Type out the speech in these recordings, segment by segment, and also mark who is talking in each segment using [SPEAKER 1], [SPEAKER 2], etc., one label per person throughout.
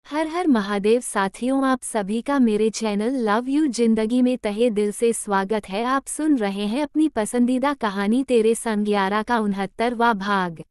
[SPEAKER 1] हर हर महादेव साथियों, आप सभी का मेरे चैनल लव यू जिंदगी में तहे दिल से स्वागत है। आप सुन रहे हैं अपनी पसंदीदा कहानी तेरे संग 11 का 69वां भाग।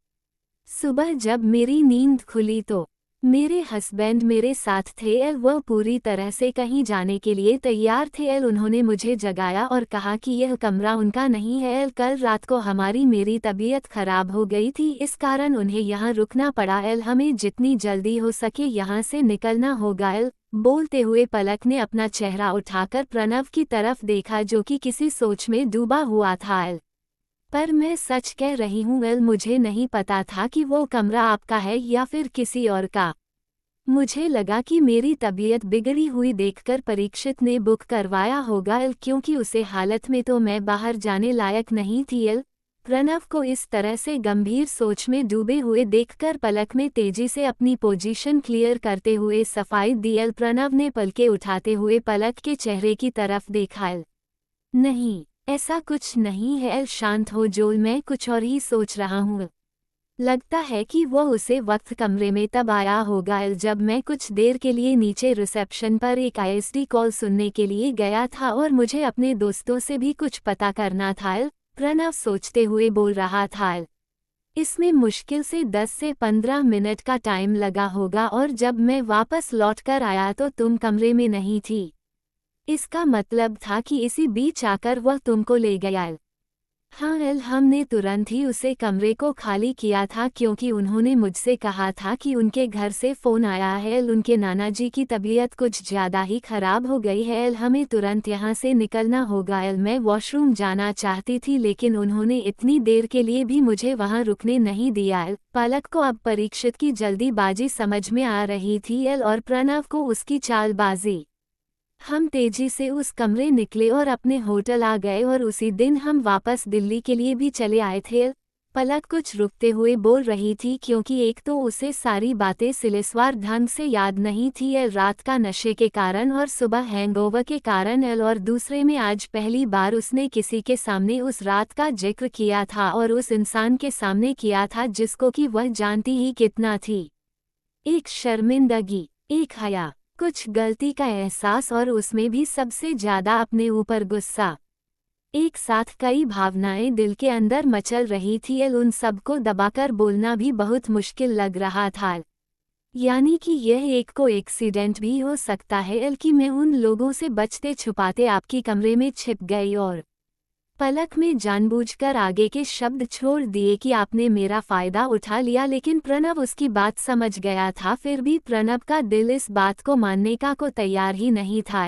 [SPEAKER 1] सुबह जब मेरी नींद खुली तो मेरे हस्बैंड मेरे साथ थे। वह पूरी तरह से कहीं जाने के लिए तैयार थे। उन्होंने मुझे जगाया और कहा कि यह कमरा उनका नहीं है। कल रात को मेरी तबीयत खराब हो गई थी, इस कारण उन्हें यहाँ रुकना पड़ा। हमें जितनी जल्दी हो सके यहाँ से निकलना होगा। बोलते हुए पलक ने अपना चेहरा उठाकर प्रणव की तरफ देखा, जो कि किसी सोच में डूबा हुआ था। पर मैं सच कह रही हूँ, मुझे नहीं पता था कि वो कमरा आपका है या फिर किसी और का। मुझे लगा कि मेरी तबीयत बिगड़ी हुई देखकर परीक्षित ने बुक करवाया होगा, क्योंकि उसे हालत में तो मैं बाहर जाने लायक नहीं थी। प्रणव को इस तरह से गंभीर सोच में डूबे हुए देखकर पलक में तेजी से अपनी पोजीशन क्लियर करते हुए सफाई दी। प्रणव ने पलकें उठाते हुए पलक के चेहरे की तरफ देखा। नहीं, ऐसा कुछ नहीं है। शांत हो जोल, मैं कुछ और ही सोच रहा हूँ। लगता है कि वह उसे वक्त कमरे में तब आया होगा जब मैं कुछ देर के लिए नीचे रिसेप्शन पर एक आईएसडी कॉल सुनने के लिए गया था, और मुझे अपने दोस्तों से भी कुछ पता करना था। प्रणव सोचते हुए बोल रहा था। इसमें मुश्किल से 10 से 15 मिनट का टाइम लगा होगा, और जब मैं वापस लौटकर आया तो तुम कमरे में नहीं थी। इसका मतलब था कि इसी बीच आकर वह तुमको ले गया। हाँ, हमने तुरंत ही उसे कमरे को खाली किया था, क्योंकि उन्होंने मुझसे कहा था कि उनके घर से फ़ोन आया है। उनके नाना जी की तबीयत कुछ ज़्यादा ही खराब हो गई है। हमें तुरंत यहाँ से निकलना होगा। मैं वॉशरूम जाना चाहती थी, लेकिन उन्होंने इतनी देर के लिए भी मुझे वहाँ रुकने नहीं दिया। पलक को अब परीक्षित की जल्दीबाजी समझ में आ रही थी, और प्रणव को उसकी चालबाजी। हम तेजी से उस कमरे निकले और अपने होटल आ गए, और उसी दिन हम वापस दिल्ली के लिए भी चले आए थे। पलक कुछ रुकते हुए बोल रही थी, क्योंकि एक तो उसे सारी बातें सिलसिलेवार ढंग से याद नहीं थी, रात का नशे के कारण और सुबह हैंगओवर के कारण, और दूसरे में आज पहली बार उसने किसी के सामने उस रात का जिक्र किया था, और उस इंसान के सामने किया था जिसको कि वह जानती ही कितना थी। एक शर्मिंदगी, एक हया, कुछ गलती का एहसास, और उसमें भी सबसे ज्यादा अपने ऊपर गुस्सा। एक साथ कई भावनाएं दिल के अंदर मचल रही थी। उन सबको दबाकर बोलना भी बहुत मुश्किल लग रहा था। यानी कि यह एक को एक्सीडेंट भी हो सकता है कि मैं उन लोगों से बचते छुपाते आपकी कमरे में छिप गई, और पलक में जानबूझकर आगे के शब्द छोड़ दिए कि आपने मेरा फायदा उठा लिया। लेकिन प्रणव उसकी बात समझ गया था, फिर भी प्रणव का दिल इस बात को मानने को तैयार ही नहीं था।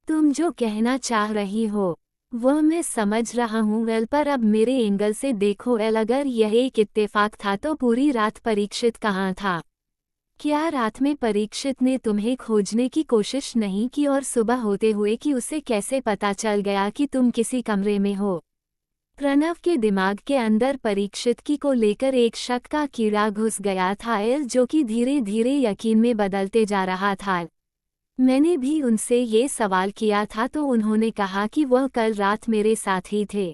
[SPEAKER 1] तुम जो कहना चाह रही हो वह मैं समझ रहा हूँ, पर अब मेरे एंगल से देखो। अगर यह एक इत्तेफाक था तो पूरी रात परीक्षित कहाँ था? क्या रात में परीक्षित ने तुम्हें खोजने की कोशिश नहीं की, और सुबह होते हुए कि उसे कैसे पता चल गया कि तुम किसी कमरे में हो? प्रणव के दिमाग के अंदर परीक्षित की को लेकर एक शक का कीड़ा घुस गया था, जो कि धीरे धीरे यकीन में बदलते जा रहा था। मैंने भी उनसे ये सवाल किया था, तो उन्होंने कहा कि वह कल रात मेरे साथ ही थे।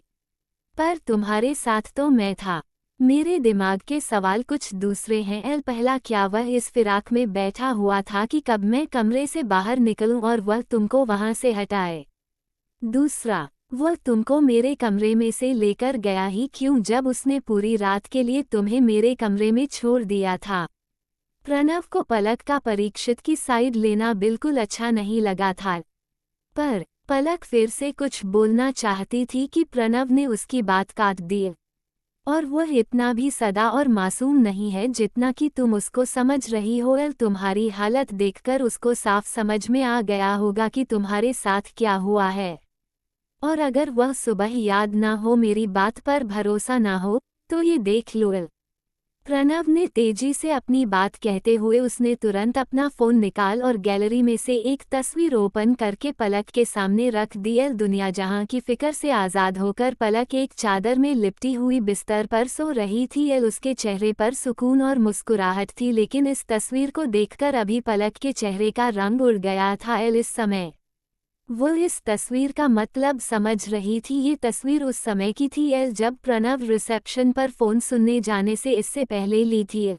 [SPEAKER 1] पर तुम्हारे साथ तो मैं था। मेरे दिमाग के सवाल कुछ दूसरे हैं। पहला, क्या वह इस फिराक में बैठा हुआ था कि कब मैं कमरे से बाहर निकलूं और वह तुमको वहां से हटाए? दूसरा, वह तुमको मेरे कमरे में से लेकर गया ही क्यों, जब उसने पूरी रात के लिए तुम्हें मेरे कमरे में छोड़ दिया था? प्रणव को पलक का परीक्षित की साइड लेना बिल्कुल अच्छा नहीं लगा था, पर पलक फिर से कुछ बोलना चाहती थी कि प्रणव ने उसकी बात काट दी। और वह इतना भी सदा और मासूम नहीं है जितना कि तुम उसको समझ रही हो। तुम्हारी हालत देखकर उसको साफ समझ में आ गया होगा कि तुम्हारे साथ क्या हुआ है। और अगर वह सुबह याद ना हो, मेरी बात पर भरोसा ना हो, तो ये देख लो। प्रणव ने तेजी से अपनी बात कहते हुए उसने तुरंत अपना फ़ोन निकाल और गैलरी में से एक तस्वीर ओपन करके पलक के सामने रख दी। दुनिया जहां की फिक्र से आज़ाद होकर पलक एक चादर में लिपटी हुई बिस्तर पर सो रही थी। उसके चेहरे पर सुकून और मुस्कुराहट थी, लेकिन इस तस्वीर को देखकर अभी पलक के चेहरे का रंग उड़ गया था। इस समय वो इस तस्वीर का मतलब समझ रही थी। ये तस्वीर उस समय की थी जब प्रणव रिसेप्शन पर फ़ोन सुनने जाने से इससे पहले ली थी।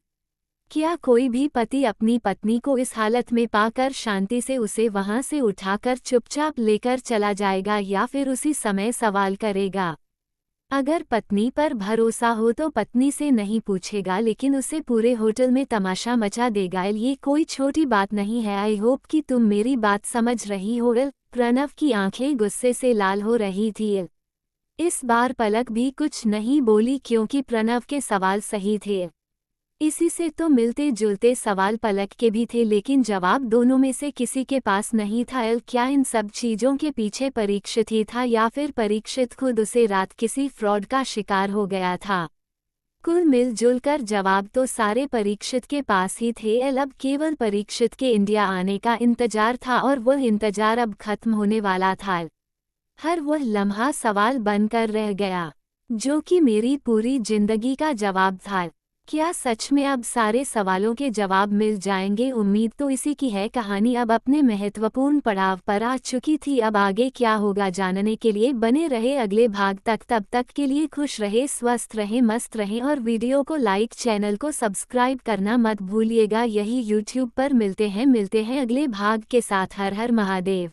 [SPEAKER 1] क्या कोई भी पति अपनी पत्नी को इस हालत में पाकर शांति से उसे वहां से उठाकर चुपचाप लेकर चला जाएगा या फिर उसी समय सवाल करेगा? अगर पत्नी पर भरोसा हो तो पत्नी से नहीं पूछेगा लेकिन उसे पूरे होटल में तमाशा मचा देगा। ये कोई छोटी बात नहीं है। आई होप कि तुम मेरी बात समझ रही हो। प्रणव की आंखें गुस्से से लाल हो रही थी। इस बार पलक भी कुछ नहीं बोली क्योंकि प्रणव के सवाल सही थे। इसी से तो मिलते जुलते सवाल पलक के भी थे लेकिन जवाब दोनों में से किसी के पास नहीं था। क्या इन सब चीज़ों के पीछे परीक्षित ही था या फिर परीक्षित खुद उसे रात किसी फ्रॉड का शिकार हो गया था? कुल मिलजुल कर जवाब तो सारे परीक्षित के पास ही थे। अब केवल परीक्षित के इंडिया आने का इंतजार था और वह इंतजार अब खत्म होने वाला था। हर वह लम्हा सवाल बनकर रह गया जो कि मेरी पूरी जिंदगी का जवाब था। क्या सच में अब सारे सवालों के जवाब मिल जाएंगे? उम्मीद तो इसी की है। कहानी अब अपने महत्वपूर्ण पड़ाव पर आ चुकी थी। अब आगे क्या होगा जानने के लिए बने रहे अगले भाग तक। तब तक के लिए खुश रहे, स्वस्थ रहे, मस्त रहे और वीडियो को लाइक, चैनल को सब्सक्राइब करना मत भूलिएगा। यही यूट्यूब पर मिलते हैं अगले भाग के साथ। हर हर महादेव।